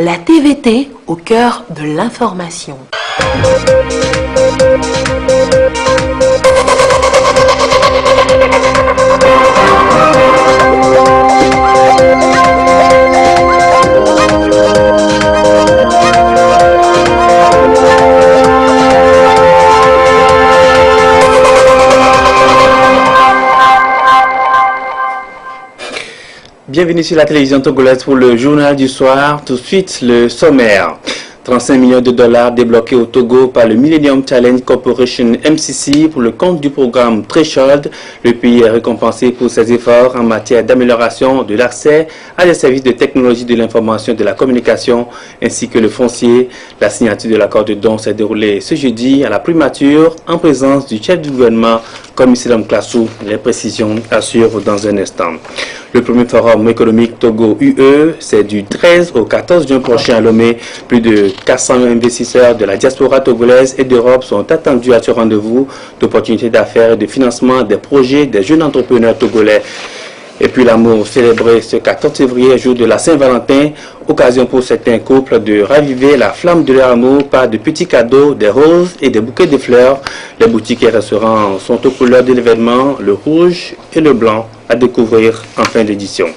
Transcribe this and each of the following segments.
La TVT au cœur de l'information. Bienvenue sur la télévision togolaise pour le journal du soir. Tout de suite, le sommaire. 35 millions de dollars débloqués au Togo par le Millennium Challenge Corporation MCC pour le compte du programme Threshold. Le pays est récompensé pour ses efforts en matière d'amélioration de l'accès à des services de technologie de l'information et de la communication ainsi que le foncier. La signature de l'accord de don s'est déroulée ce jeudi à la primature en présence du chef du gouvernement, Commissaire Classou. Les précisions à suivre dans un instant. Le premier forum économique Togo-UE, c'est du 13 au 14 juin prochain à Lomé. Plus de 400 investisseurs de la diaspora togolaise et d'Europe sont attendus à ce rendez-vous d'opportunités d'affaires et de financement des projets des jeunes entrepreneurs togolais. Et puis l'amour célébré ce 14 février, jour de la Saint-Valentin, occasion pour certains couples de raviver la flamme de leur amour par de petits cadeaux, des roses et des bouquets de fleurs. Les boutiques et restaurants sont aux couleurs de l'événement, le rouge et le blanc, à découvrir en fin d'édition.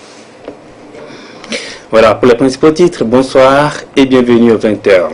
Voilà pour les principaux titres. Bonsoir et bienvenue aux 20h.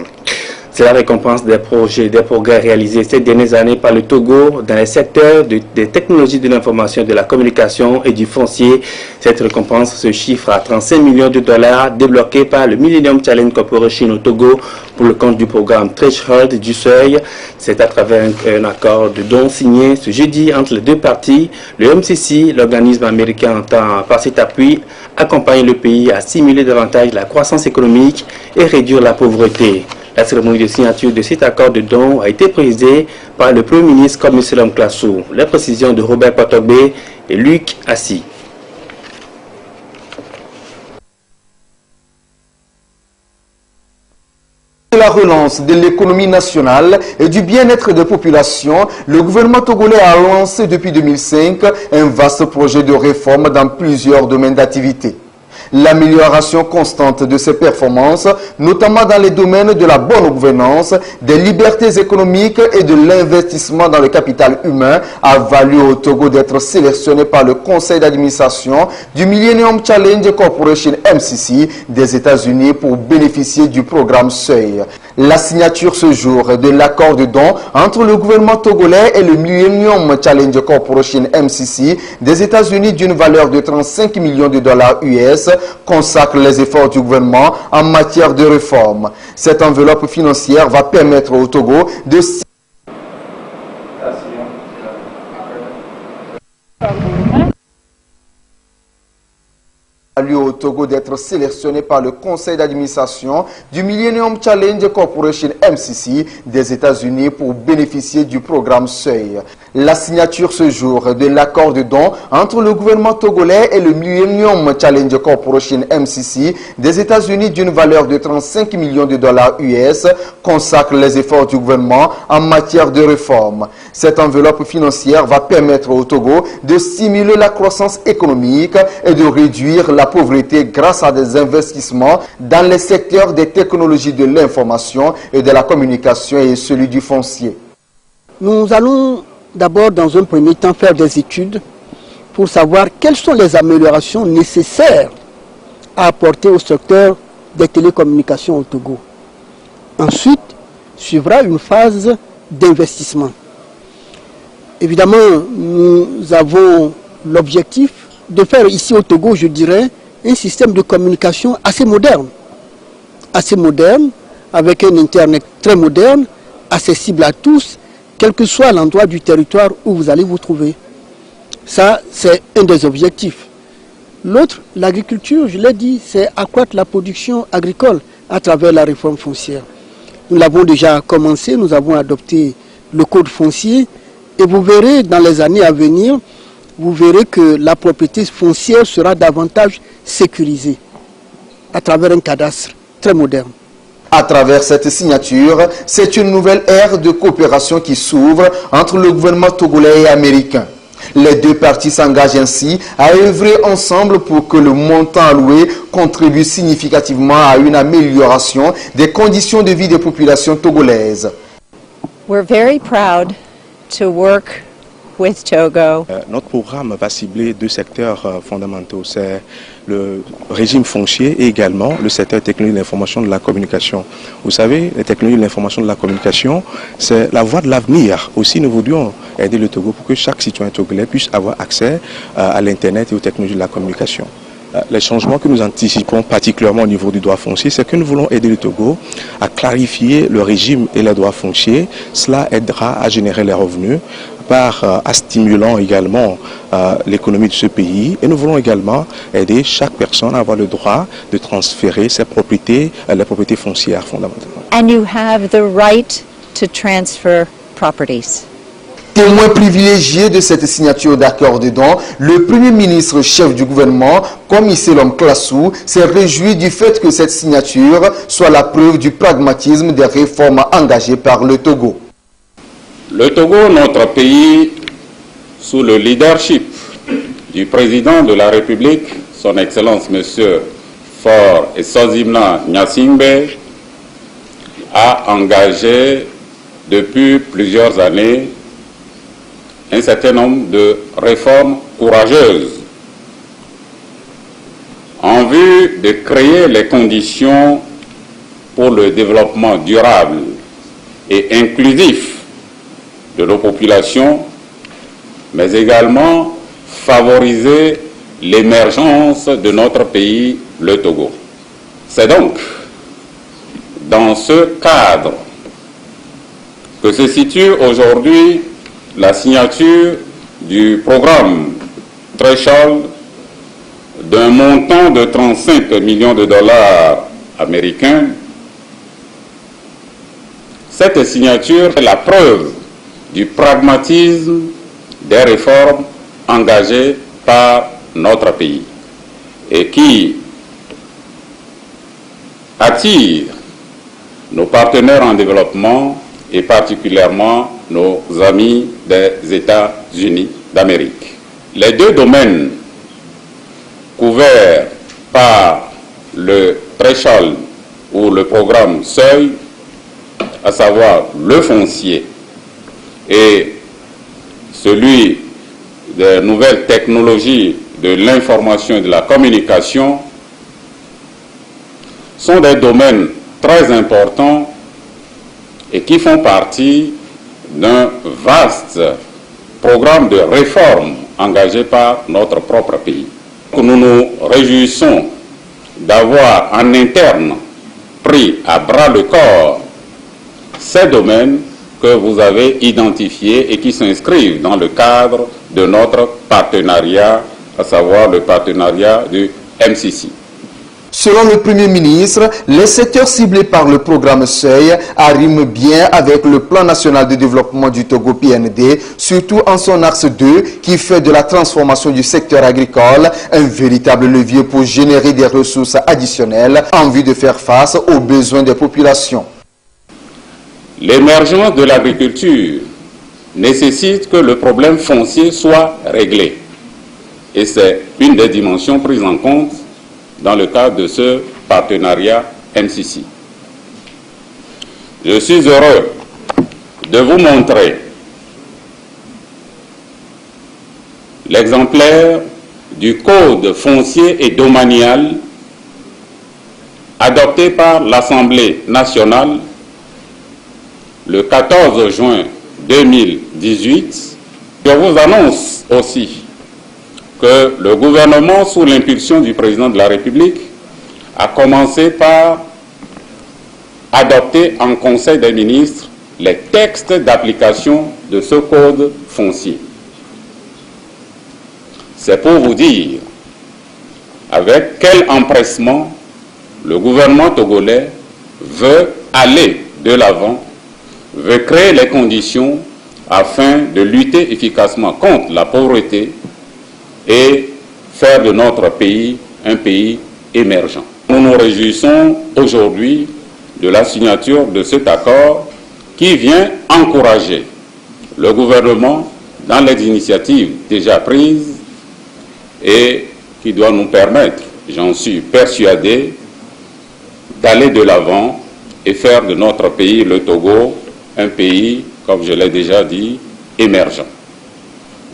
C'est la récompense des projets, des progrès réalisés ces dernières années par le Togo dans les secteurs des technologies de l'information, de la communication et du foncier. Cette récompense se chiffre à 35 millions de dollars débloqués par le Millennium Challenge Corporation au Togo pour le compte du programme Threshold du Seuil. C'est à travers un accord de don signé ce jeudi entre les deux parties. Le MCC, l'organisme américain, entend par cet appui accompagner le pays à stimuler davantage la croissance économique et réduire la pauvreté. La cérémonie de signature de cet accord de don a été présidée par le Premier ministre Commissaire Classou. Les précisions de Robert Patobé et Luc Assis. La relance de l'économie nationale et du bien-être des populations, le gouvernement togolais a lancé depuis 2005 un vaste projet de réforme dans plusieurs domaines d'activité. L'amélioration constante de ses performances, notamment dans les domaines de la bonne gouvernance, des libertés économiques et de l'investissement dans le capital humain, a valu au Togo d'être sélectionné par le conseil d'administration du Millennium Challenge Corporation MCC des États-Unis pour bénéficier du programme Seuil. La signature ce jour de l'accord de don entre le gouvernement togolais et le Millennium Challenge Corporation MCC des États-Unis d'une valeur de 35 millions de dollars US consacre les efforts du gouvernement en matière de réforme. Cette enveloppe financière va permettre au Togo de au Togo d'être sélectionné par le conseil d'administration du Millennium Challenge Corporation MCC des États-Unis pour bénéficier du programme Seuil. La signature ce jour de l'accord de don entre le gouvernement togolais et le Millennium Challenge Corporation MCC des États-Unis d'une valeur de 35 millions de dollars US consacre les efforts du gouvernement en matière de réforme. Cette enveloppe financière va permettre au Togo de stimuler la croissance économique et de réduire la pauvreté grâce à des investissements dans les secteurs des technologies de l'information et de la communication et celui du foncier. Nous allons d'abord dans un premier temps faire des études pour savoir quelles sont les améliorations nécessaires à apporter au secteur des télécommunications au Togo. Ensuite, suivra une phase d'investissement. Évidemment, nous avons l'objectif de faire ici au Togo, je dirais, un système de communication assez moderne, avec un Internet très moderne, accessible à tous, quel que soit l'endroit du territoire où vous allez vous trouver. Ça, c'est un des objectifs. L'autre, l'agriculture, je l'ai dit, c'est accroître la production agricole à travers la réforme foncière. Nous l'avons déjà commencé, nous avons adopté le code foncier et vous verrez dans les années à venir, vous verrez que la propriété foncière sera davantage sécurisée à travers un cadastre très moderne. À travers cette signature, c'est une nouvelle ère de coopération qui s'ouvre entre le gouvernement togolais et américain. Les deux parties s'engagent ainsi à œuvrer ensemble pour que le montant alloué contribue significativement à une amélioration des conditions de vie des populations togolaises. We're very proud to work with Togo. Notre programme va cibler deux secteurs fondamentaux, c'est le régime foncier et également le secteur technologie de l'information et de la communication. Vous savez, les technologies de l'information et de la communication, c'est la voie de l'avenir. Aussi, nous voudrions aider le Togo pour que chaque citoyen togolais puisse avoir accès à l'Internet et aux technologies de la communication. Les changements que nous anticipons particulièrement au niveau du droit foncier, c'est que nous voulons aider le Togo à clarifier le régime et les droits fonciers. Cela aidera à générer les revenus en stimulant également l'économie de ce pays. Et nous voulons également aider chaque personne à avoir le droit de transférer ses propriétés, les propriétés foncières fondamentalement. And you have the right to transfer properties. Témoin privilégié de cette signature d'accord de don, le Premier ministre chef du gouvernement, Kwame Selom Klasu, s'est réjoui du fait que cette signature soit la preuve du pragmatisme des réformes engagées par le Togo. Le Togo, notre pays, sous le leadership du président de la République, son Excellence M. Faure Esozimna Gnassingbé, a engagé depuis plusieurs années un certain nombre de réformes courageuses en vue de créer les conditions pour le développement durable et inclusif de nos populations, mais également favoriser l'émergence de notre pays, le Togo. C'est donc dans ce cadre que se situe aujourd'hui la signature du programme Threshold d'un montant de 35 millions de dollars américains. Cette signature est la preuve du pragmatisme des réformes engagées par notre pays et qui attire nos partenaires en développement et particulièrement nos amis des États-Unis d'Amérique. Les deux domaines couverts par le Threshold ou le programme Seuil, à savoir le foncier et celui des nouvelles technologies de l'information et de la communication, sont des domaines très importants et qui font partie d'un vaste programme de réforme engagé par notre propre pays. Nous nous réjouissons d'avoir en interne pris à bras le corps ces domaines que vous avez identifiés et qui s'inscrivent dans le cadre de notre partenariat, à savoir le partenariat du MCC. Selon le Premier ministre, les secteurs ciblés par le programme Seuil arriment bien avec le plan national de développement du Togo PND, surtout en son axe 2 qui fait de la transformation du secteur agricole un véritable levier pour générer des ressources additionnelles en vue de faire face aux besoins des populations. L'émergence de l'agriculture nécessite que le problème foncier soit réglé. Et c'est une des dimensions prises en compte dans le cadre de ce partenariat MCC. Je suis heureux de vous montrer l'exemplaire du Code foncier et domanial adopté par l'Assemblée nationale le 14 juin 2018. Je vous annonce aussi que le gouvernement, sous l'impulsion du président de la République, a commencé par adopter en Conseil des ministres les textes d'application de ce code foncier. C'est pour vous dire avec quel empressement le gouvernement togolais veut aller de l'avant, veut créer les conditions afin de lutter efficacement contre la pauvreté et faire de notre pays un pays émergent. Nous nous réjouissons aujourd'hui de la signature de cet accord qui vient encourager le gouvernement dans les initiatives déjà prises et qui doit nous permettre, j'en suis persuadé, d'aller de l'avant et faire de notre pays, le Togo, un pays, comme je l'ai déjà dit, émergent.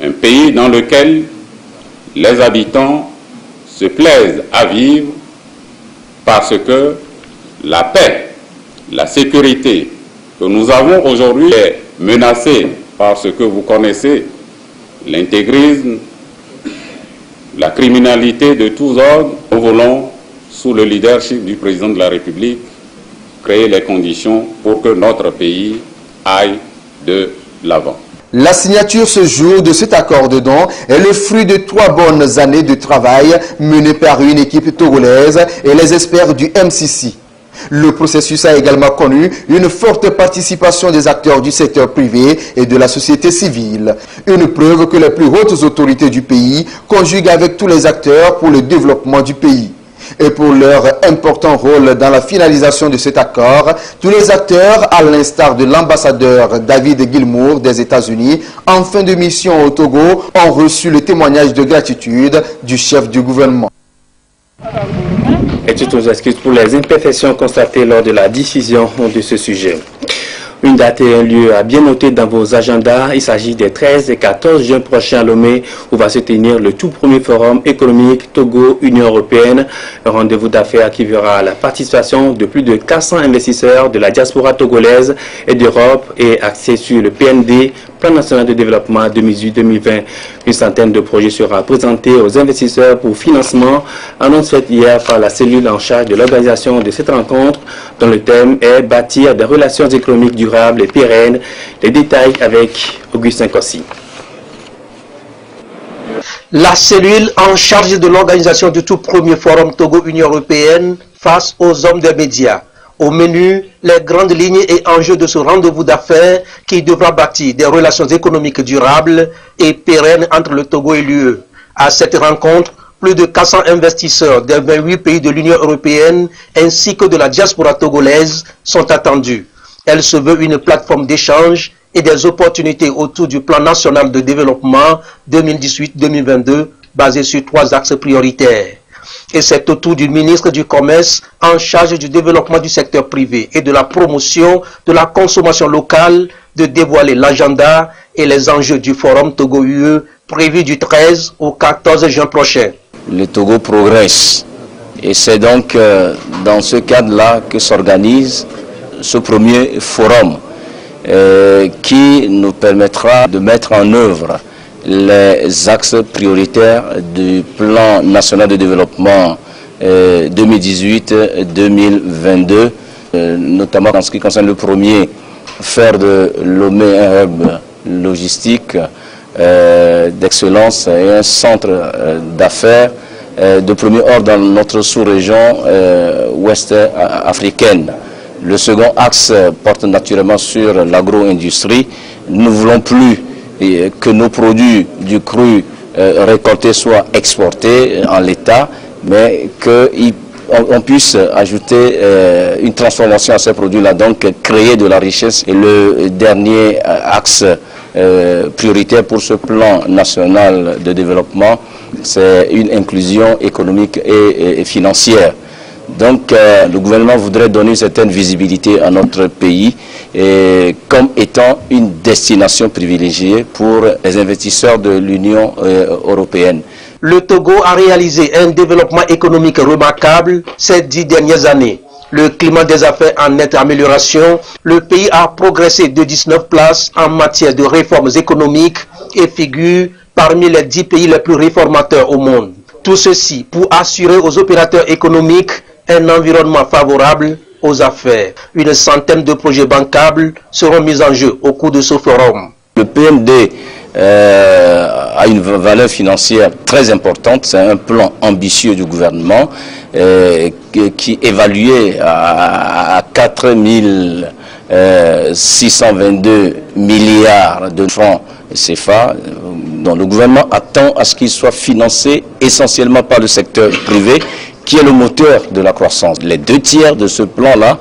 Un pays dans lequel les habitants se plaisent à vivre parce que la paix, la sécurité que nous avons aujourd'hui est menacée par ce que vous connaissez, l'intégrisme, la criminalité de tous ordres. Nous voulons, sous le leadership du président de la République, créer les conditions pour que notre pays aille de l'avant. La signature ce jour de cet accord de don est le fruit de 3 bonnes années de travail menées par une équipe togolaise et les experts du MCC. Le processus a également connu une forte participation des acteurs du secteur privé et de la société civile. Une preuve que les plus hautes autorités du pays conjuguent avec tous les acteurs pour le développement du pays. Et pour leur important rôle dans la finalisation de cet accord, tous les acteurs, à l'instar de l'ambassadeur David Gilmour des États-Unis, en fin de mission au Togo, ont reçu le témoignage de gratitude du chef du gouvernement. Et toutes nos excuses pour les imperfections constatées lors de la diffusion de ce sujet. Une date et un lieu à bien noter dans vos agendas. Il s'agit des 13 et 14 juin prochains à Lomé, où va se tenir le tout premier forum économique Togo-Union européenne. Un rendez-vous d'affaires qui verra la participation de plus de 400 investisseurs de la diaspora togolaise et d'Europe et axé sur le PND, Plan national de développement 2018-2020. Une centaine de projets sera présenté aux investisseurs pour financement, annonce faite hier par la cellule en charge de l'organisation de cette rencontre, dont le thème est bâtir des relations économiques durables et pérennes. Les détails avec Augustin Kossi. La cellule en charge de l'organisation du tout premier forum Togo-Union européenne face aux hommes des médias. Au menu, les grandes lignes et enjeux de ce rendez-vous d'affaires qui devra bâtir des relations économiques durables et pérennes entre le Togo et l'UE. À cette rencontre, plus de 400 investisseurs des 28 pays de l'Union européenne ainsi que de la diaspora togolaise sont attendus. Elle se veut une plateforme d'échange et des opportunités autour du plan national de développement 2018-2022 basé sur 3 axes prioritaires. Et c'est au tour du ministre du Commerce en charge du développement du secteur privé et de la promotion de la consommation locale de dévoiler l'agenda et les enjeux du forum Togo-UE prévu du 13 au 14 juin prochain. Le Togo progresse et c'est donc dans ce cadre-là que s'organise ce premier forum qui nous permettra de mettre en œuvre les axes prioritaires du plan national de développement 2018-2022, notamment en ce qui concerne le premier, faire de Lomé un hub logistique d'excellence et un centre d'affaires de premier ordre dans notre sous-région ouest africaine. Le second axe porte naturellement sur l'agro-industrie. Nous ne voulons plus que nos produits du cru récoltés soient exportés en l'état, mais qu'on puisse ajouter une transformation à ces produits-là, donc créer de la richesse. Et le dernier axe prioritaire pour ce plan national de développement, c'est une inclusion économique et financière. Donc le gouvernement voudrait donner une certaine visibilité à notre pays comme étant une destination privilégiée pour les investisseurs de l'Union européenne. Le Togo a réalisé un développement économique remarquable ces 10 dernières années. Le climat des affaires en nette amélioration, le pays a progressé de 19 places en matière de réformes économiques et figure parmi les 10 pays les plus réformateurs au monde. Tout ceci pour assurer aux opérateurs économiques un environnement favorable aux affaires. Une centaine de projets bancables seront mis en jeu au cours de ce forum. Le PND a une valeur financière très importante. C'est un plan ambitieux du gouvernement qui est évalué à 4 622 milliards de francs CFA, dont le gouvernement attend à ce qu'il soit financé essentiellement par le secteur privé, qui est le moteur de la croissance. Les 2/3 de ce plan-là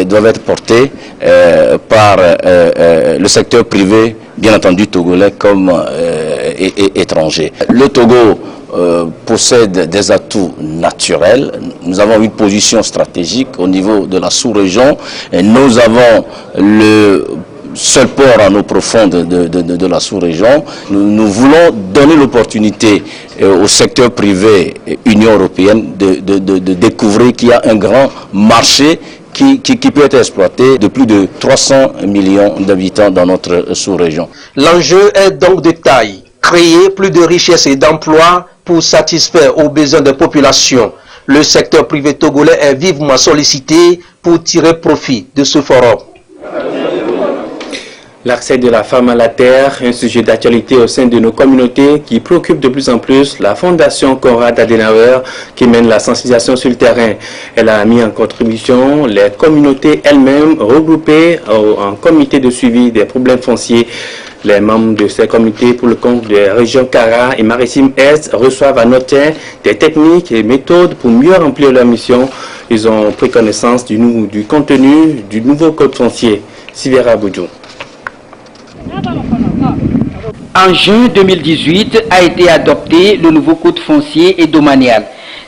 doivent être portés par le secteur privé bien entendu togolais comme étrangers. Le Togo possède des atouts naturels. Nous avons une position stratégique au niveau de la sous-région. Nous avons le seul port en eau profonde de la sous-région. Nous voulons donner l'opportunité au secteur privé Union européenne de découvrir qu'il y a un grand marché qui peut être exploité de plus de 300 millions d'habitants dans notre sous-région. L'enjeu est donc de taille, créer plus de richesses et d'emplois pour satisfaire aux besoins des populations. Le secteur privé togolais est vivement sollicité pour tirer profit de ce forum. L'accès de la femme à la terre, un sujet d'actualité au sein de nos communautés qui préoccupe de plus en plus la Fondation Konrad Adenauer qui mène la sensibilisation sur le terrain. Elle a mis en contribution les communautés elles-mêmes regroupées en comité de suivi des problèmes fonciers. Les membres de ces comités pour le compte des régions Kara et Maritime-Est reçoivent à noter des techniques et méthodes pour mieux remplir leur mission. Ils ont pris connaissance du contenu du nouveau code foncier. Sivera Boudjou. En juin 2018 a été adopté le nouveau code foncier et domanial.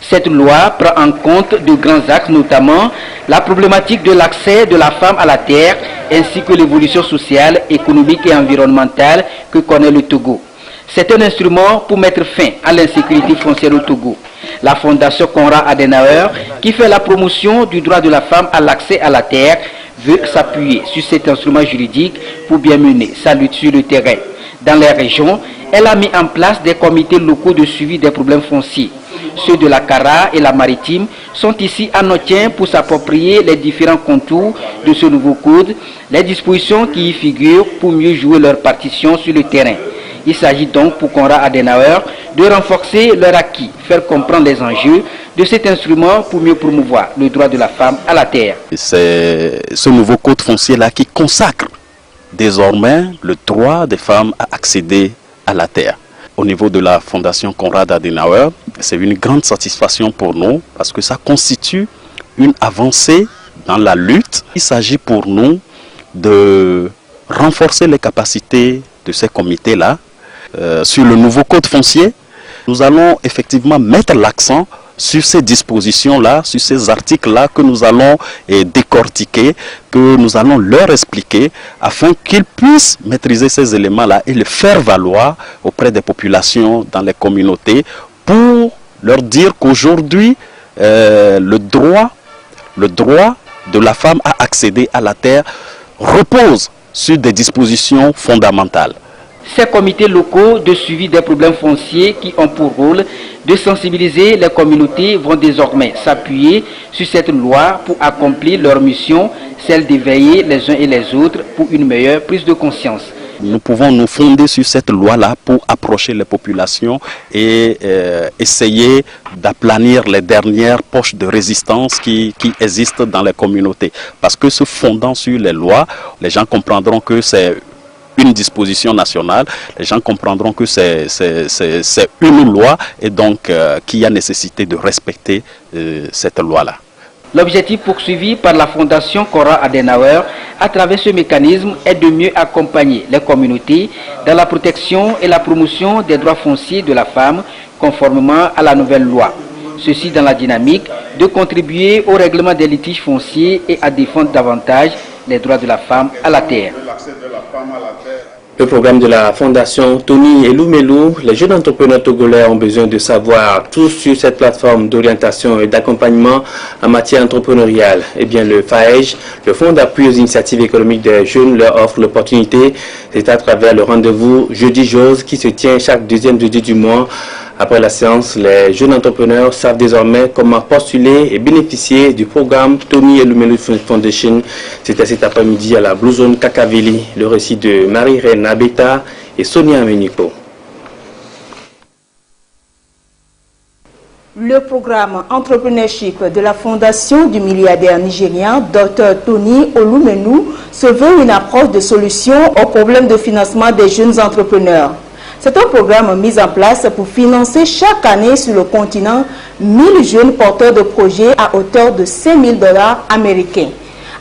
Cette loi prend en compte de grands axes, notamment la problématique de l'accès de la femme à la terre, ainsi que l'évolution sociale, économique et environnementale que connaît le Togo. C'est un instrument pour mettre fin à l'insécurité foncière au Togo. La Fondation Konrad Adenauer, qui fait la promotion du droit de la femme à l'accès à la terre, veut s'appuyer sur cet instrument juridique pour bien mener sa lutte sur le terrain. Dans les régions, elle a mis en place des comités locaux de suivi des problèmes fonciers. Ceux de la Kara et la Maritime sont ici à Notien pour s'approprier les différents contours de ce nouveau code, les dispositions qui y figurent pour mieux jouer leur partition sur le terrain. Il s'agit donc pour Konrad Adenauer de renforcer leur acquis, faire comprendre les enjeux de cet instrument pour mieux promouvoir le droit de la femme à la terre. C'est ce nouveau code foncier-là qui consacre désormais le droit des femmes à accéder à la terre. Au niveau de la Fondation Konrad Adenauer, c'est une grande satisfaction pour nous parce que ça constitue une avancée dans la lutte. Il s'agit pour nous de renforcer les capacités de ces comités-là. Sur le nouveau code foncier, nous allons effectivement mettre l'accent sur ces dispositions-là, sur ces articles-là que nous allons décortiquer, que nous allons leur expliquer afin qu'ils puissent maîtriser ces éléments-là et les faire valoir auprès des populations dans les communautés pour leur dire qu'aujourd'hui, le droit de la femme à accéder à la terre repose sur des dispositions fondamentales. Ces comités locaux de suivi des problèmes fonciers qui ont pour rôle de sensibiliser les communautés vont désormais s'appuyer sur cette loi pour accomplir leur mission, celle d'éveiller les uns et les autres pour une meilleure prise de conscience. Nous pouvons nous fonder sur cette loi-là pour approcher les populations et essayer d'aplanir les dernières poches de résistance qui existent dans les communautés. Parce que se fondant sur les lois, les gens comprendront que c'est une disposition nationale, les gens comprendront que c'est une loi et donc qu'il y a nécessité de respecter cette loi-là. L'objectif poursuivi par la Fondation Konrad Adenauer à travers ce mécanisme est de mieux accompagner les communautés dans la protection et la promotion des droits fonciers de la femme conformément à la nouvelle loi. Ceci dans la dynamique de contribuer au règlement des litiges fonciers et à défendre davantage les droits de la femme à la terre. Le programme de la Fondation Tony Eloumelou, les jeunes entrepreneurs togolais ont besoin de savoir tout sur cette plateforme d'orientation et d'accompagnement en matière entrepreneuriale. Eh bien, le FAEJ, le Fonds d'appui aux initiatives économiques des jeunes, leur offre l'opportunité. C'est à travers le rendez-vous Jeudi Jose qui se tient chaque deuxième jeudi du mois. Après la séance, les jeunes entrepreneurs savent désormais comment postuler et bénéficier du programme Tony Eloumelou Foundation. C'était cet après-midi à la Blue Zone Kakaveli. Le récit de Marie-Reine Abeta et Sonia Amenipo. Le programme Entrepreneurship de la Fondation du milliardaire nigérien Dr Tony Eloumelou se veut une approche de solution aux problèmes de financement des jeunes entrepreneurs. C'est un programme mis en place pour financer chaque année sur le continent 1000 jeunes porteurs de projets à hauteur de $5 000 américains.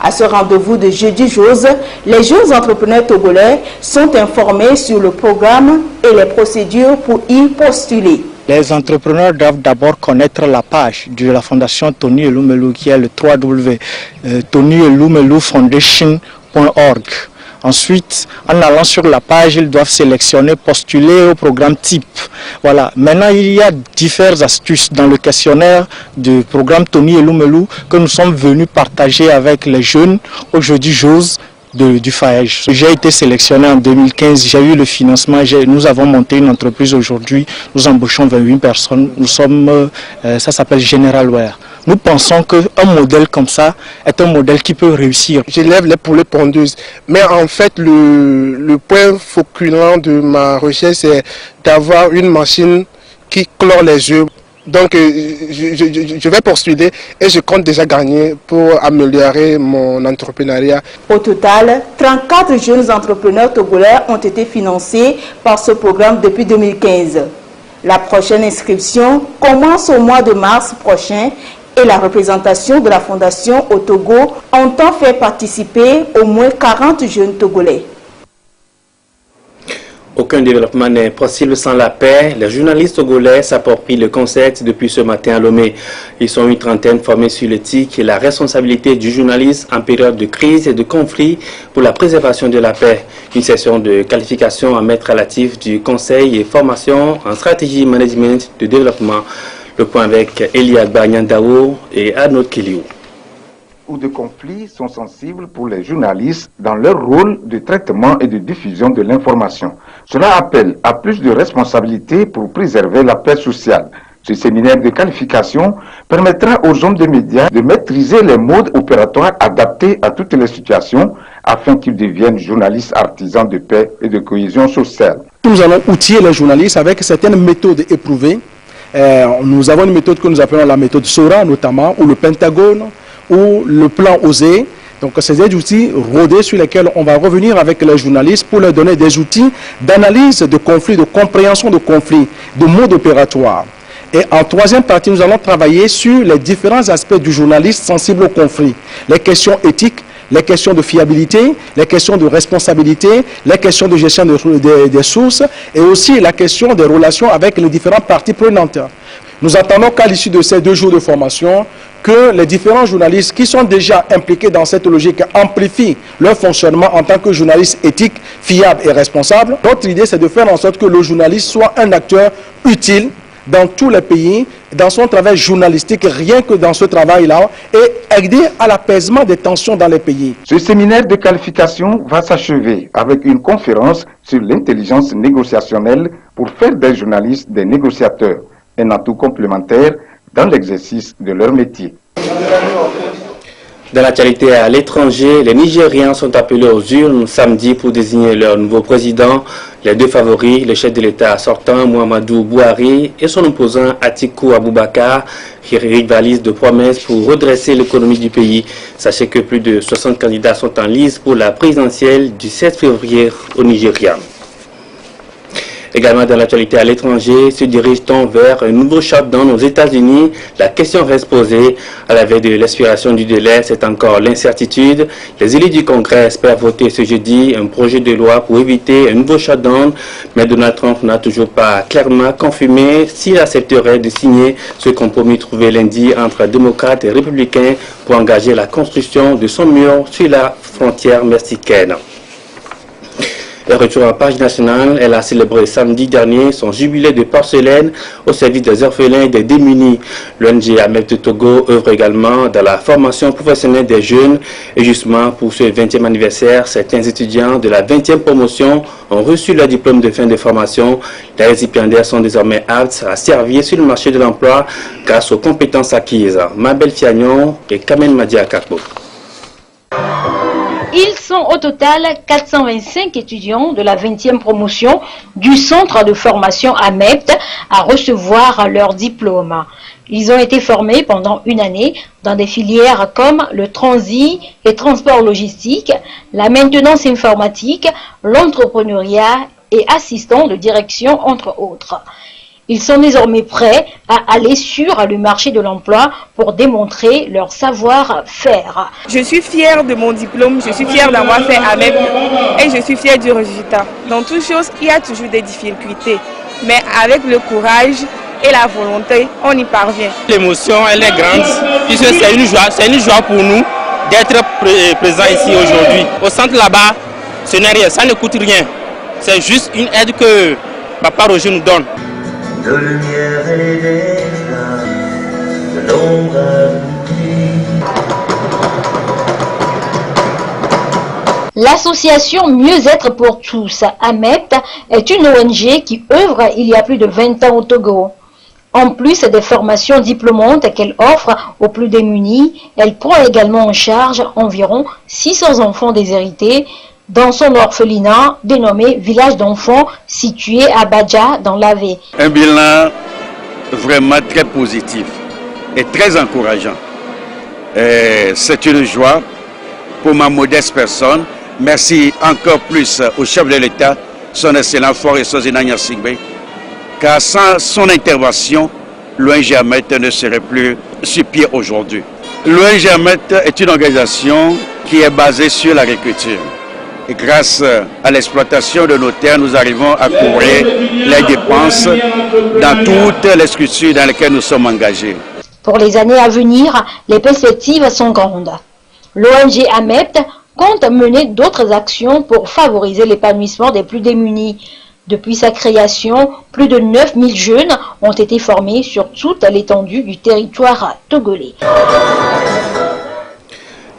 À ce rendez-vous de jeudi Jose, les jeunes entrepreneurs togolais sont informés sur le programme et les procédures pour y postuler. Les entrepreneurs doivent d'abord connaître la page de la fondation Tony Elumelu qui est le www.tonyelumelufoundation.org. Ensuite, en allant sur la page, ils doivent sélectionner, postuler au programme type. Voilà. Maintenant, il y a diverses astuces dans le questionnaire du programme Tony Elumelu que nous sommes venus partager avec les jeunes aujourd'hui Jose du FAEJ. J'ai été sélectionné en 2015, j'ai eu le financement, nous avons monté une entreprise aujourd'hui, nous embauchons 28 personnes, nous sommes, ça s'appelle Generalware. Nous pensons qu'un modèle comme ça est un modèle qui peut réussir. J'élève les poulets pondeuses, mais en fait le point foculant de ma recherche c'est d'avoir une machine qui clore les œufs. Donc je vais postuler et je compte déjà gagner pour améliorer mon entrepreneuriat. Au total, 34 jeunes entrepreneurs togolais ont été financés par ce programme depuis 2015. La prochaine inscription commence au mois de mars prochain et la représentation de la Fondation au Togo entend faire participer au moins 40 jeunes togolais. Aucun développement n'est possible sans la paix. Les journalistes togolais s'approprient le concept depuis ce matin à Lomé. Ils sont une trentaine formés sur l'éthique et la responsabilité du journaliste en période de crise et de conflit pour la préservation de la paix. Une session de qualification à mettre à l'actif du conseil et formation en stratégie management de développement. Le point avec Eliad Banyandaou et Arnaud Kiliou. Ou de conflits sont sensibles pour les journalistes dans leur rôle de traitement et de diffusion de l'information. Cela appelle à plus de responsabilité pour préserver la paix sociale. Ce séminaire de qualification permettra aux hommes de médias de maîtriser les modes opératoires adaptés à toutes les situations afin qu'ils deviennent journalistes artisans de paix et de cohésion sociale. Nous allons outiller les journalistes avec certaines méthodes éprouvées. Nous avons une méthode que nous appelons la méthode SORA notamment, ou le Pentagone, ou le plan OSE. Donc c'est des outils rodés sur lesquels on va revenir avec les journalistes pour leur donner des outils d'analyse de conflits, de compréhension de conflits, de mode opératoire. Et en troisième partie, nous allons travailler sur les différents aspects du journaliste sensible au conflit. Les questions éthiques, les questions de fiabilité, les questions de responsabilité, les questions de gestion des sources et aussi la question des relations avec les différentes parties prenantes. Nous attendons qu'à l'issue de ces 2 jours de formation, que les différents journalistes qui sont déjà impliqués dans cette logique amplifient leur fonctionnement en tant que journaliste éthique, fiable et responsable. Notre idée, c'est de faire en sorte que le journaliste soit un acteur utile dans tous les pays, dans son travail journalistique, rien que dans ce travail-là, et aider à l'apaisement des tensions dans les pays. Ce séminaire de qualification va s'achever avec une conférence sur l'intelligence négociationnelle pour faire des journalistes des négociateurs, un atout complémentaire dans l'exercice de leur métier. Dans l'actualité à l'étranger, les Nigériens sont appelés aux urnes samedi pour désigner leur nouveau président. Les 2 favoris, le chef de l'État sortant Muhammadu Buhari et son opposant Atiku Abubakar, qui rivalisent de promesses pour redresser l'économie du pays. Sachez que plus de 60 candidats sont en lice pour la présidentielle du 7 février au Nigeria. Également dans l'actualité à l'étranger, se dirige-t-on vers un nouveau shutdown aux États-Unis? La question reste posée. À la veille de l'expiration du délai, c'est encore l'incertitude. Les élus du Congrès espèrent voter ce jeudi un projet de loi pour éviter un nouveau shutdown, mais Donald Trump n'a toujours pas clairement confirmé s'il accepterait de signer ce compromis trouvé lundi entre démocrates et républicains pour engager la construction de son mur sur la frontière mexicaine. Et retour à page nationale, elle a célébré samedi dernier son jubilé de porcelaine au service des orphelins et des démunis. L'ONG AMEF de Togo œuvre également dans la formation professionnelle des jeunes. Et justement, pour ce 20e anniversaire, certains étudiants de la 20e promotion ont reçu leur diplôme de fin de formation. Les récipiendaires sont désormais aptes à servir sur le marché de l'emploi grâce aux compétences acquises. Mabel Fiagnon et Kamen Madia Kakbo. Ils sont au total 425 étudiants de la 20e promotion du centre de formation AMEPT à recevoir leur diplôme. Ils ont été formés pendant une année dans des filières comme le transit et transport logistique, la maintenance informatique, l'entrepreneuriat et assistant de direction entre autres. Ils sont désormais prêts à aller sur le marché de l'emploi pour démontrer leur savoir-faire. Je suis fière de mon diplôme, je suis fière d'avoir fait AMEP et je suis fière du résultat. Dans toute chose, il y a toujours des difficultés, mais avec le courage et la volonté, on y parvient. L'émotion, elle est grande, puisque c'est une joie pour nous d'être présents ici aujourd'hui. Au centre là-bas, ce n'est rien, ça ne coûte rien. C'est juste une aide que Papa Roger nous donne. De lumière et d'éclat, de l'ombre à L'association Mieux-être pour tous, AMEPT, est une ONG qui œuvre il y a plus de 20 ans au Togo. En plus des formations diplômantes qu'elle offre aux plus démunis, elle prend également en charge environ 600 enfants déshérités dans son orphelinat dénommé Village d'enfants situé à Badja dans l'Avé. Un bilan vraiment très positif et très encourageant. C'est une joie pour ma modeste personne. Merci encore plus au chef de l'État, son excellent Faure Sozina Nyasingbe, car sans son intervention, l'ONG AMET ne serait plus sur pied aujourd'hui. L'ONG AMET est une organisation qui est basée sur l'agriculture. Et grâce à l'exploitation de nos terres, nous arrivons à couvrir les dépenses dans toutes les structures dans lesquelles nous sommes engagés. Pour les années à venir, les perspectives sont grandes. L'ONG AMEPT compte mener d'autres actions pour favoriser l'épanouissement des plus démunis. Depuis sa création, plus de 9000 jeunes ont été formés sur toute l'étendue du territoire togolais.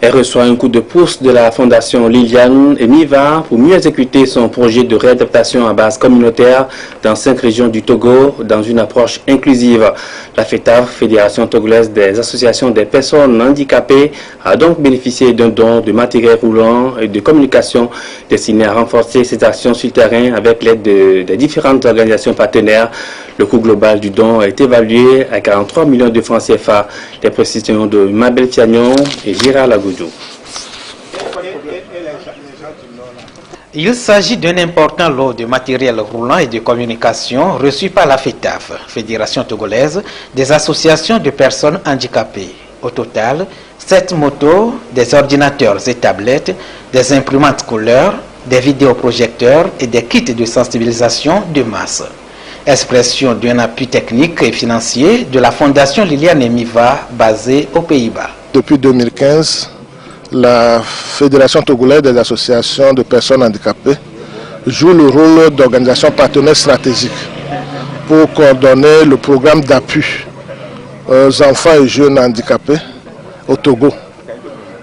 Elle reçoit un coup de pouce de la Fondation Liliane et Miva pour mieux exécuter son projet de réadaptation à base communautaire dans 5 régions du Togo dans une approche inclusive. La FETAF, Fédération togolaise des associations des personnes handicapées, a donc bénéficié d'un don de matériel roulant et de communication destiné à renforcer ses actions sur le terrain avec l'aide des différentes organisations partenaires. Le coût global du don est évalué à 43 millions de francs CFA. Les précisions de Mabel Fiagnon et Gérard Lagoudou. Il s'agit d'un important lot de matériel roulant et de communication reçu par la FETAF, Fédération togolaise des associations de personnes handicapées. Au total, 7 motos, des ordinateurs et tablettes, des imprimantes couleurs, des vidéoprojecteurs et des kits de sensibilisation de masse. Expression d'un appui technique et financier de la Fondation Liliane Miva basée aux Pays-Bas. Depuis 2015, la Fédération togolaise des associations de personnes handicapées joue le rôle d'organisation partenaire stratégique pour coordonner le programme d'appui aux enfants et jeunes handicapés au Togo.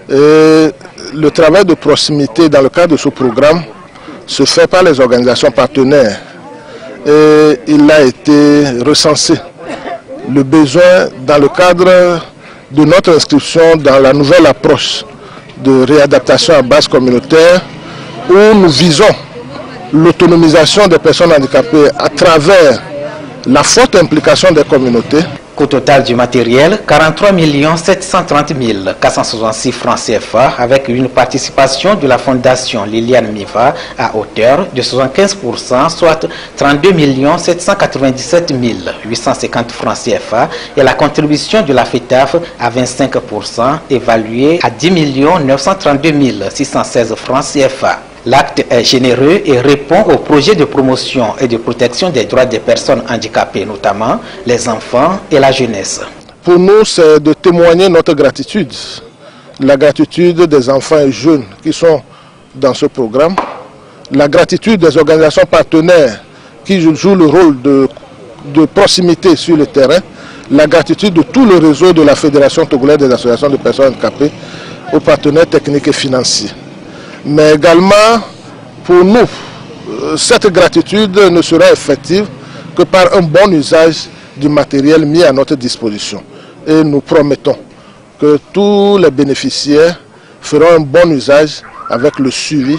Et le travail de proximité dans le cadre de ce programme se fait par les organisations partenaires. Et il a été recensé le besoin dans le cadre de notre inscription dans la nouvelle approche de réadaptation à base communautaire où nous visons l'autonomisation des personnes handicapées à travers la forte implication des communautés. Coût total du matériel, 43 730 466 francs CFA avec une participation de la Fondation Liliane Miva à hauteur de 75%, soit 32 797 850 francs CFA et la contribution de la FETAF à 25%, évaluée à 10 932 616 francs CFA. L'acte est généreux et répond au projet de promotion et de protection des droits des personnes handicapées, notamment les enfants et la jeunesse. Pour nous, c'est de témoigner notre gratitude, la gratitude des enfants et jeunes qui sont dans ce programme, la gratitude des organisations partenaires qui jouent le rôle de proximité sur le terrain, la gratitude de tout le réseau de la Fédération togolaise des associations de personnes handicapées aux partenaires techniques et financiers. Mais également, pour nous, cette gratitude ne sera effective que par un bon usage du matériel mis à notre disposition. Et nous promettons que tous les bénéficiaires feront un bon usage avec le suivi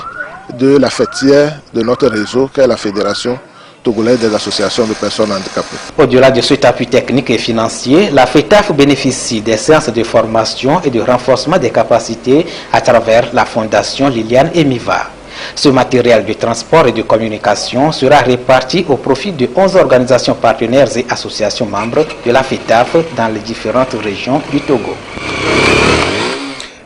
de la fêtière de notre réseau, qu'est la Fédération togolaise des associations de personnes handicapées. Au-delà de cet appui technique et financier, la FETAF bénéficie des séances de formation et de renforcement des capacités à travers la Fondation Liliane Miva. Ce matériel de transport et de communication sera réparti au profit de 11 organisations partenaires et associations membres de la FETAF dans les différentes régions du Togo.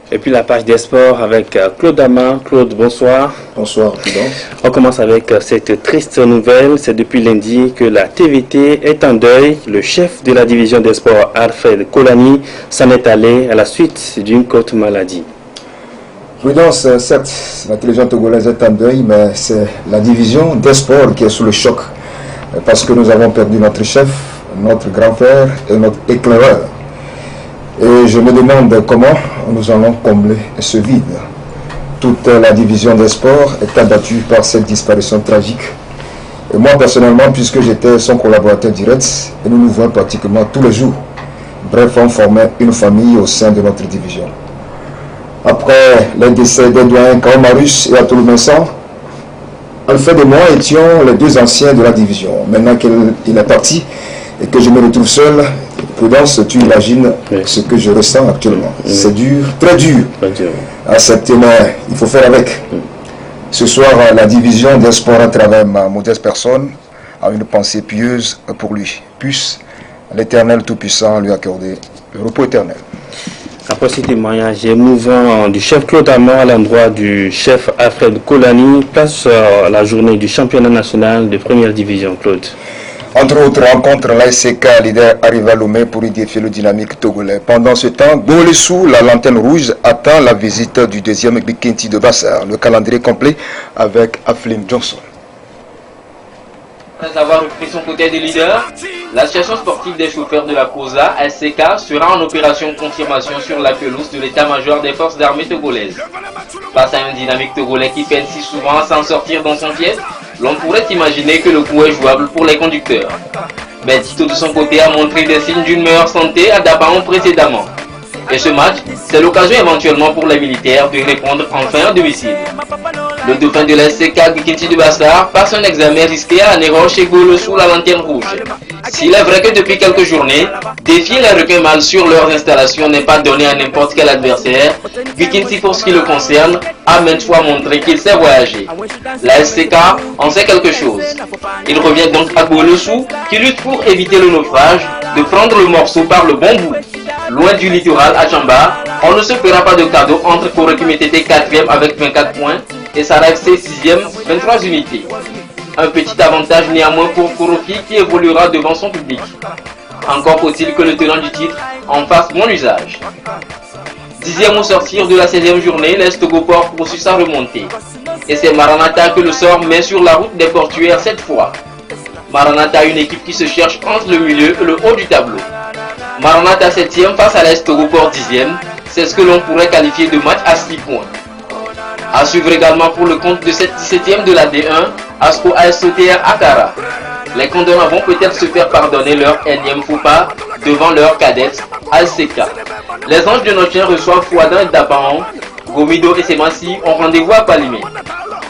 Et puis la page des sports avec Claude Ama. Claude, bonsoir. Bonsoir, président. On commence avec cette triste nouvelle. C'est depuis lundi que la TVT est en deuil. Le chef de la division des sports, Alfred Kolani, s'en est allé à la suite d'une courte maladie. Prudence, certes, la télévision togolaise est en deuil, mais c'est la division des sports qui est sous le choc. Parce que nous avons perdu notre chef, notre grand frère et notre éclaireur. Et je me demande comment nous allons combler ce vide. Toute la division des sports est abattue par cette disparition tragique. Et moi personnellement, puisque j'étais son collaborateur direct, et nous nous voyons pratiquement tous les jours. Bref, on formait une famille au sein de notre division. Après les décès des doyens Kaomarus et Atolo Vincent, Alfred et moi étions les deux anciens de la division. Maintenant qu'il est parti et que je me retrouve seul, Prudence, tu imagines ce que je ressens actuellement. C'est dur, très dur à accepter, mais il faut faire avec. Ce soir, la division des sports à travers ma modeste personne a une pensée pieuse pour lui. Puisse l'Éternel Tout-Puissant lui accorder le repos éternel. Après ce témoignage émouvant du chef Claude Ama à l'endroit du chef Alfred Kolani, place la journée du championnat national de première division, Claude. Entre autres rencontres, l'ASK leader arrive à Lomé pour y défier le dynamique togolais. Pendant ce temps, Bolessou, la lanterne rouge, attend la visite du deuxième Bikinti de Bassar. Le calendrier complet avec Aflin Johnson. Après avoir repris son côté de leader, l'association sportive des chauffeurs de la COSA, SCK, sera en opération confirmation sur la pelouse de l'état-major des forces armées togolaises. Face à un dynamique togolais qui peine si souvent à s'en sortir dans son piège, l'on pourrait imaginer que le coup est jouable pour les conducteurs. Mais Tito de son côté a montré des signes d'une meilleure santé à Dabaon précédemment. Et ce match, c'est l'occasion éventuellement pour les militaires de répondre enfin à domicile. Le dauphin de l'SCK Bikinti de Bassar passe un examen risqué à Nero chez Golo sous la lanterne rouge. S'il est vrai que depuis quelques journées, défier les requins mâles sur leurs installations n'est pas donné à n'importe quel adversaire, Bikinti, pour ce qui le concerne, a maintes fois montré qu'il sait voyager. La SCK en sait quelque chose. Il revient donc à Golo-Sou, qui lutte pour éviter le naufrage, de prendre le morceau par le bon bout. Loin du littoral à Chamba, on ne se fera pas de cadeau entre Koroki Metete 4e avec 24 points et Sarah FC 6e, 23 unités. Un petit avantage néanmoins pour Koroki qui évoluera devant son public. Encore faut-il que le tenant du titre en fasse bon usage. 10e au sortir de la 16e journée, l'Est Togoport poursuit sa remontée. Et c'est Maranatha que le sort met sur la route des portuaires cette fois. Maranatha, une équipe qui se cherche entre le milieu et le haut du tableau. Maranatha 7e face à l'Est Togoport 10e, c'est ce que l'on pourrait qualifier de match à 6 points. À suivre également pour le compte de cette 17e de la D1, Asko ASOTR Akara. Les condamnés vont peut-être se faire pardonner leur énième faux pas devant leur cadette ASCK. Les Anges de Notien reçoivent Fouadan et Dabaon. Gomido et Semassi ont rendez-vous à Palimé.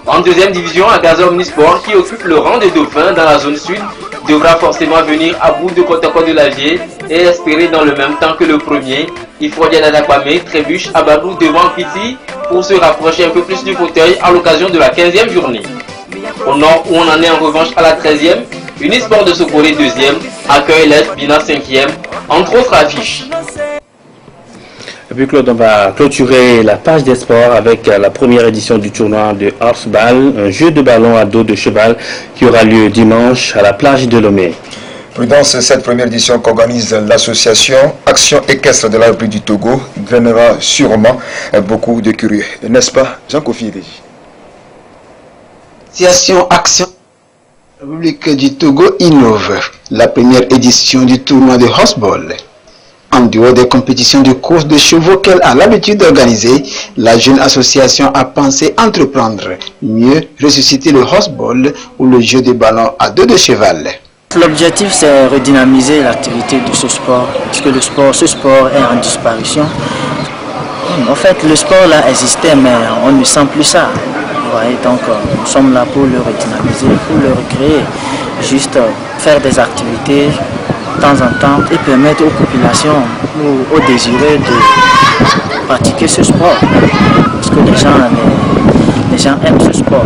En deuxième division, Agaza Omnisport, qui occupe le rang des dauphins dans la zone sud, devra forcément venir à bout de Kotoko de l'Alger et espérer dans le même temps que le premier, Ifrodia Nadakwame trébuche à Babou devant Piti pour se rapprocher un peu plus du fauteuil à l'occasion de la 15e journée. Au nord, où on en est en revanche à la 13e, Unisport de Sokoré 2e accueille l'Est Bina 5e, entre autres affiches. Et puis Claude, on va clôturer la page des sports avec la première édition du tournoi de Horseball, un jeu de ballon à dos de cheval qui aura lieu dimanche à la plage de Lomé. Prudence, cette première édition qu'organise l'association Action Équestre de la République du Togo drainera sûrement beaucoup de curieux. N'est-ce pas, Jean-Kofi Edeji? L'association Action République du Togo innove la première édition du tournoi de Horseball. En dehors des compétitions de course de chevaux qu'elle a l'habitude d'organiser, la jeune association a pensé entreprendre mieux ressusciter le horseball ou le jeu de ballon à dos de cheval. L'objectif, c'est redynamiser l'activité de ce sport, parce que ce sport est en disparition. En fait, le sport là existait, mais on ne sent plus ça. Vous voyez, donc nous sommes là pour le redynamiser, pour le recréer, juste faire des activités de temps en temps et permettre aux populations ou aux désireux de pratiquer ce sport, parce que les gens aiment ce sport.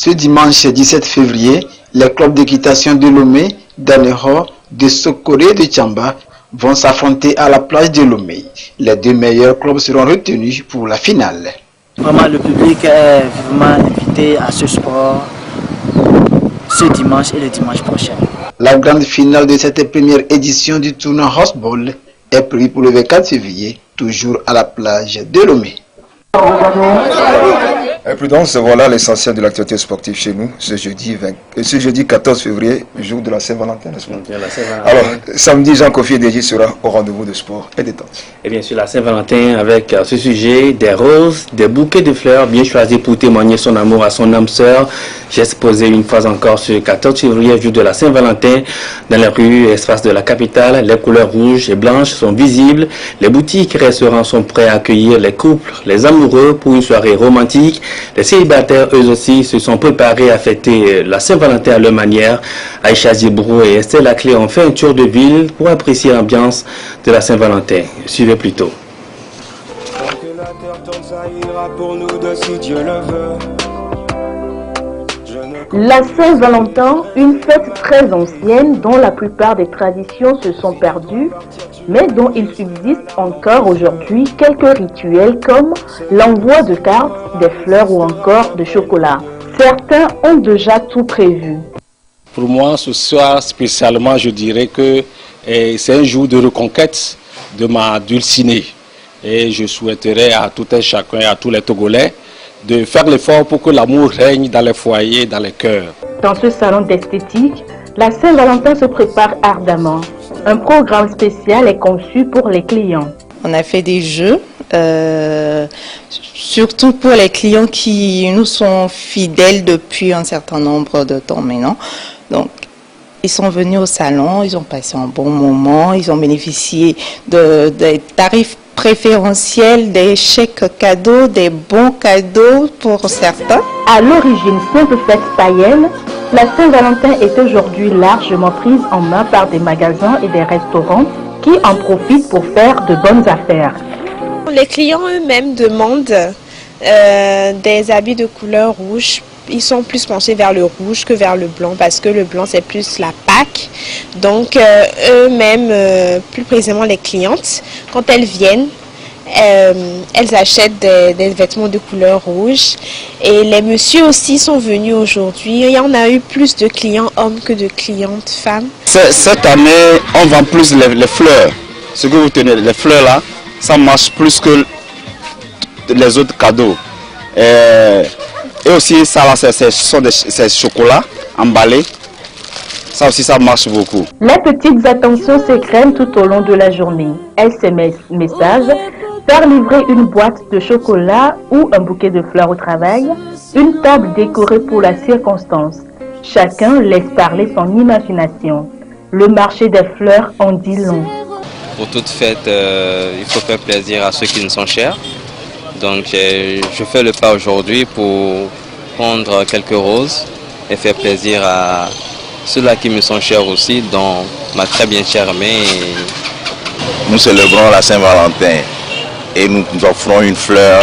Ce dimanche 17 février, les clubs d'équitation de Lomé, d'Aneho, de Sokoré et de Tchamba vont s'affronter à la plage de Lomé. Les deux meilleurs clubs seront retenus pour la finale. Vraiment, le public est vivement invité à ce sport ce dimanche et le dimanche prochain. La grande finale de cette première édition du tournoi Horseball est prévue pour le 24 février, toujours à la plage de Lomé. Prudence, voilà l'essentiel de l'activité sportive chez nous ce jeudi 14 février, jour de la Saint-Valentin, n'est-ce pas? Alors, samedi, Jean-Kofi Deji sera au rendez-vous de sport et détente. Et bien sûr, la Saint-Valentin avec ce sujet, des roses, des bouquets de fleurs bien choisis pour témoigner son amour à son âme sœur. J'ai exposé une fois encore ce 14 février, jour de la Saint-Valentin, dans les rues et espaces de la capitale. Les couleurs rouges et blanches sont visibles. Les boutiques et restaurants sont prêts à accueillir les couples, les amoureux pour une soirée romantique. Les célibataires, eux aussi, se sont préparés à fêter la Saint-Valentin à leur manière. Aïcha Zibrou et Estelle Laclé ont fait un tour de ville pour apprécier l'ambiance de la Saint-Valentin. Suivez plutôt. La Saint-Valentin, une fête très ancienne dont la plupart des traditions se sont perdues, mais dont il subsiste encore aujourd'hui quelques rituels comme l'envoi de cartes, des fleurs ou encore de chocolat. Certains ont déjà tout prévu. Pour moi, ce soir spécialement, je dirais que c'est un jour de reconquête de ma dulcinée. Et je souhaiterais à tout un chacun et à tous les Togolais de faire l'effort pour que l'amour règne dans les foyers, dans les cœurs. Dans ce salon d'esthétique, la Saint-Valentin se prépare ardemment. Un programme spécial est conçu pour les clients. On a fait des jeux, surtout pour les clients qui nous sont fidèles depuis un certain nombre de temps maintenant. Donc, ils sont venus au salon, ils ont passé un bon moment, ils ont bénéficié des tarifs préférentiels, des chèques cadeaux, des bons cadeaux pour certains. À l'origine simple fête païenne, la Saint-Valentin est aujourd'hui largement prise en main par des magasins et des restaurants qui en profitent pour faire de bonnes affaires. Les clients eux-mêmes demandent des habits de couleur rouge. Ils sont plus penchés vers le rouge que vers le blanc parce que le blanc c'est plus la Pâques. Donc eux-mêmes, plus précisément les clientes, quand elles viennent, elles achètent des vêtements de couleur rouge. Et les messieurs aussi sont venus aujourd'hui. Il y en a eu plus de clients hommes que de clientes femmes. Cette année, on vend plus les fleurs. Ce que vous tenez, les fleurs là, ça marche plus que les autres cadeaux. Et aussi, ça là, ce sont des chocolats emballés. Ça aussi, ça marche beaucoup. Les petites attentions s'égrènent tout au long de la journée. SMS, messages, faire livrer une boîte de chocolat ou un bouquet de fleurs au travail, une table décorée pour la circonstance. Chacun laisse parler son imagination. Le marché des fleurs en dit long. Pour toute fête, il faut faire plaisir à ceux qui nous sont chers. Donc je fais le pas aujourd'hui pour prendre quelques roses et faire plaisir à ceux-là qui me sont chers aussi, dont ma très bien chère mère. Nous célébrons la Saint-Valentin et nous offrons une fleur,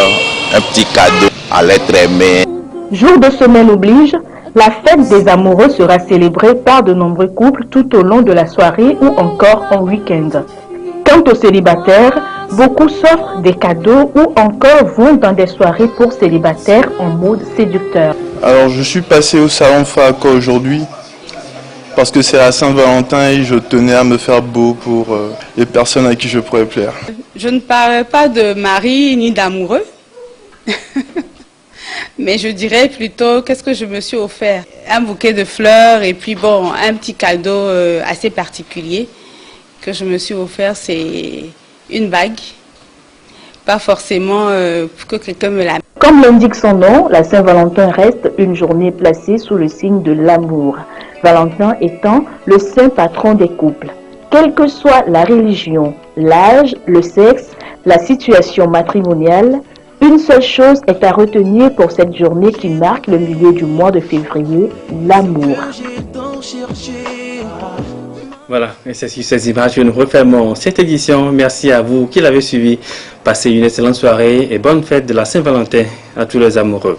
un petit cadeau à l'être aimé. Jour de semaine oblige, la fête des amoureux sera célébrée par de nombreux couples tout au long de la soirée ou encore en week-end. Quant aux célibataires, beaucoup s'offrent des cadeaux ou encore vont dans des soirées pour célibataires en mode séducteur. Alors je suis passé au salon Faco aujourd'hui parce que c'est la Saint-Valentin et je tenais à me faire beau pour les personnes à qui je pourrais plaire. Je ne parle pas de mari ni d'amoureux, mais je dirais plutôt qu'est-ce que je me suis offert. Un bouquet de fleurs et puis bon, un petit cadeau assez particulier que je me suis offert, c'est une bague. Pas forcément que quelqu'un me la... Comme l'indique son nom, la Saint-Valentin reste une journée placée sous le signe de l'amour. Valentin étant le saint patron des couples. Quelle que soit la religion, l'âge, le sexe, la situation matrimoniale, une seule chose est à retenir pour cette journée qui marque le milieu du mois de février, l'amour. Voilà, et c'est sur ces images que nous refermons cette édition. Merci à vous qui l'avez suivi. Passez une excellente soirée et bonne fête de la Saint-Valentin à tous les amoureux.